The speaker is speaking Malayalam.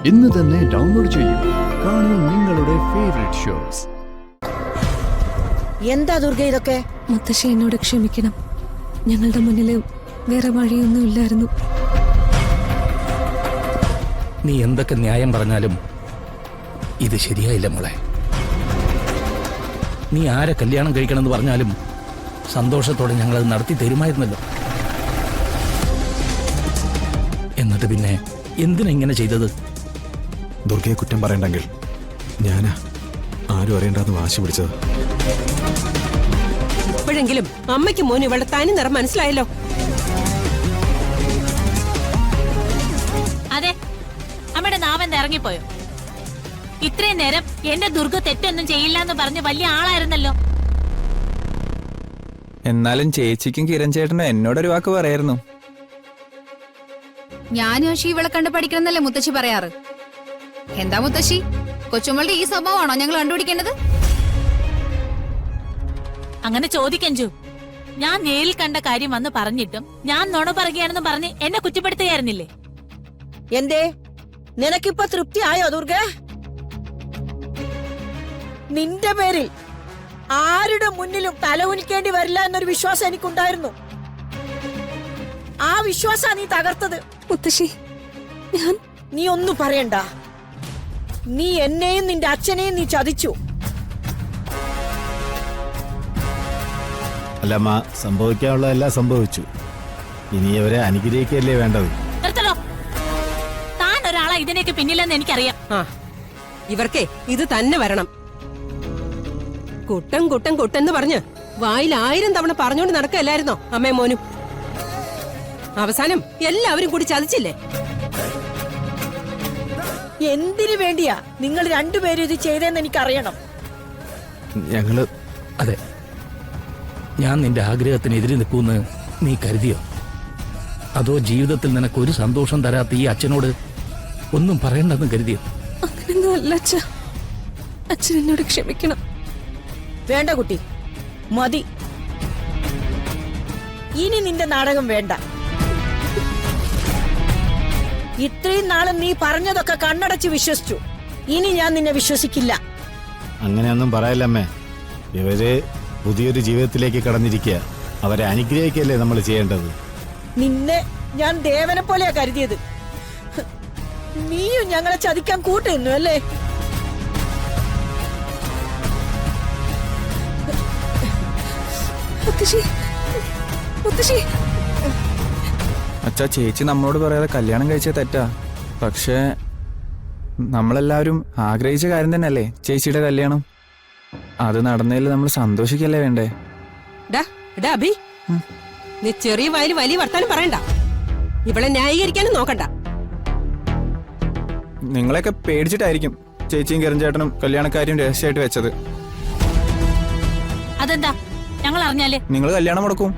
ഇന്ന് തന്നെ ഡൗൺലോഡ് ചെയ്യൂ. കാണൂ നിങ്ങളുടെ ഫേവറേറ്റ് ഷോസ്. എന്താ ദുർഗ ഇതൊക്കെ? മുത്തശ്ശി എന്നോട് ക്ഷമിക്കണം. ഞങ്ങളുടെ മുന്നിൽ വേറെ വഴിയൊന്നും ഇല്ലായിരുന്നു. നീ എന്തൊക്കെ ന്യായം പറഞ്ഞാലും ഇത് ശരിയായില്ല മോളെ. നീ ആരെ കല്യാണം കഴിക്കണമെന്ന് പറഞ്ഞാലും സന്തോഷത്തോടെ ഞങ്ങളത് നടത്തി തരുമായിരുന്നല്ലോ. എന്നിട്ട് പിന്നെ എന്തിനാ ഇങ്ങനെ ചെയ്തത്? ദുർഗയെ കുറ്റം പറയണ്ടെങ്കിൽ ഞാനാ ആരും അറിയണ്ടെന്ന് വാശി പിടിച്ചത്. ഇപ്പോഴെങ്കിലും അമ്മയ്ക്ക് മോന് ഇവളുടെ തനി നിറം മനസ്സിലായല്ലോ. അതെ, അമ്മയുടെ നാവെന്ന് ഇറങ്ങിപ്പോയോ? ഇത്രയും നേരം എന്റെ ദുർഗ തെറ്റൊന്നും ചെയ്യില്ല എന്ന് പറഞ്ഞ് വലിയ ആളായിരുന്നല്ലോ. എന്നാലും ചേച്ചിക്കും കിരൺ ചേട്ടനും എന്നോടൊരു വാക്ക് പറയായിരുന്നു. ഞാനും അശി ഇവളെ കണ്ട് പഠിക്കണമെന്നല്ലേ മുത്തശ്ശി പറയാറ്. എന്താ മുത്തശ്ശി, കൊച്ചുമളുടെ ഈ സ്വഭാവമാണോ ഞങ്ങൾ കണ്ടുപിടിക്കേണ്ടത്? അങ്ങനെ ചോദിക്കഞ്ചു. ഞാൻ നേരിൽ കണ്ട കാര്യം വന്ന് പറഞ്ഞിട്ടും ഞാൻ നുണ പറയുകയാണെന്ന് പറഞ്ഞ് എന്നെ കുറ്റപ്പെടുത്തുകയായിരുന്നില്ലേ? എന്തേ നിനക്കിപ്പോ തൃപ്തി ആയോ ദുർഗ? നിന്റെ പേരിൽ ആരുടെ മുന്നിലും തലകുനിക്കേണ്ടി വരില്ല എന്നൊരു വിശ്വാസം എനിക്കുണ്ടായിരുന്നു. ആ വിശ്വാസാ നീ തകർത്തത്. മുത്തശ്ശി, നീ ഒന്നും പറയണ്ട. നീ എന്നെയും നിന്റെ അച്ഛനെയും നീ ചതിച്ചു. അല്ലമ്മ, സംഭവിക്കാനുള്ളതെല്ലാം സംഭവിച്ചു. ഇനി അവരെ അനുഗ്രഹിക്കല്ലേ വേണ്ടത്. നിർത്തണോ? താൻ ഒരാളാ ഇതിനൊക്കെ പിന്നിലെന്ന് എനിക്കറിയാം. ഇവർക്കേ ഇത് തന്നെ വരണം. കുട്ടൻ കുട്ടൻ കുട്ടെന്ന് പറഞ്ഞ് വായിൽ 1000 തവണ പറഞ്ഞോണ്ട് നടക്കല്ലായിരുന്നോ അമ്മയും മോനും? അവസാനം എല്ലാവരും കൂടി ചതിച്ചില്ലേ? എന്തിനു വേണ്ടിയാ നിങ്ങൾ രണ്ടുപേരും ഇത് ചെയ്തെന്ന് എനിക്കറിയണം. ഞങ്ങള് അതെ, ഞാൻ നിന്റെ ആഗ്രഹത്തിനെതിരെ നിൽക്കുമെന്ന് നീ കരുതിയോ? അതോ ജീവിതത്തിൽ നിനക്കൊരു സന്തോഷം തരാത്ത ഈ അച്ഛനോട് ഒന്നും പറയണ്ടെന്ന് കരുതിയോ? അങ്ങനെയൊന്നും അല്ല അച്ഛ. അച്ഛൻ എന്നോട് ക്ഷമിക്കണം. വേണ്ട കുട്ടി, മതി. ഇനി നിന്റെ നാടകം വേണ്ട. ഇത്രയും നാളും നീ പറഞ്ഞതൊക്കെ കണ്ണടച്ച് വിശ്വസിച്ചു. ഇനി ഞാൻ നിന്നെ വിശ്വസിക്കില്ല. അങ്ങനെയൊന്നും പറയല്ലമ്മേ. ഇവര് പുതിയൊരു ജീവിതത്തിലേക്ക് കടന്നിരിക്കുക. അവരെ അനുഗ്രഹിക്കല്ലേ നമ്മൾ ചെയ്യേണ്ടത്. നിന്നെ ഞാൻ ദേവനെ പോലെയാ കരുതിയത്. നീയും ഞങ്ങളെ ചതിക്കാൻ കൂട്ടുന്നു അല്ലേ? അച്ഛാ, ചേച്ചി നമ്മളോട് പറയാതെ കല്യാണം കഴിച്ച തെറ്റാ. പക്ഷേ നമ്മളെല്ലാവരും ആഗ്രഹിച്ച കാര്യം തന്നെയല്ലേ ചേച്ചിയുടെ കല്യാണം. അത് നടന്നതിൽ നമ്മൾ സന്തോഷിക്കല്ലേ വേണ്ടേ? അഭി, നീ ചെറിയ വയല് വലിയ വർത്താനം പറയണ്ട. ഇവളെ ന്യായീകരിക്കാനും നോക്കണ്ട. നിങ്ങളെയൊക്കെ പേടിച്ചിട്ടായിരിക്കും ചേച്ചിയും കിരൺ ചേട്ടനും കല്യാണക്കാരിയും രഹസ്യമായിട്ട് വെച്ചത്. അതെന്താ? ഞങ്ങൾ അറിഞ്ഞാല് നിങ്ങൾ കല്യാണം മുടക്കും.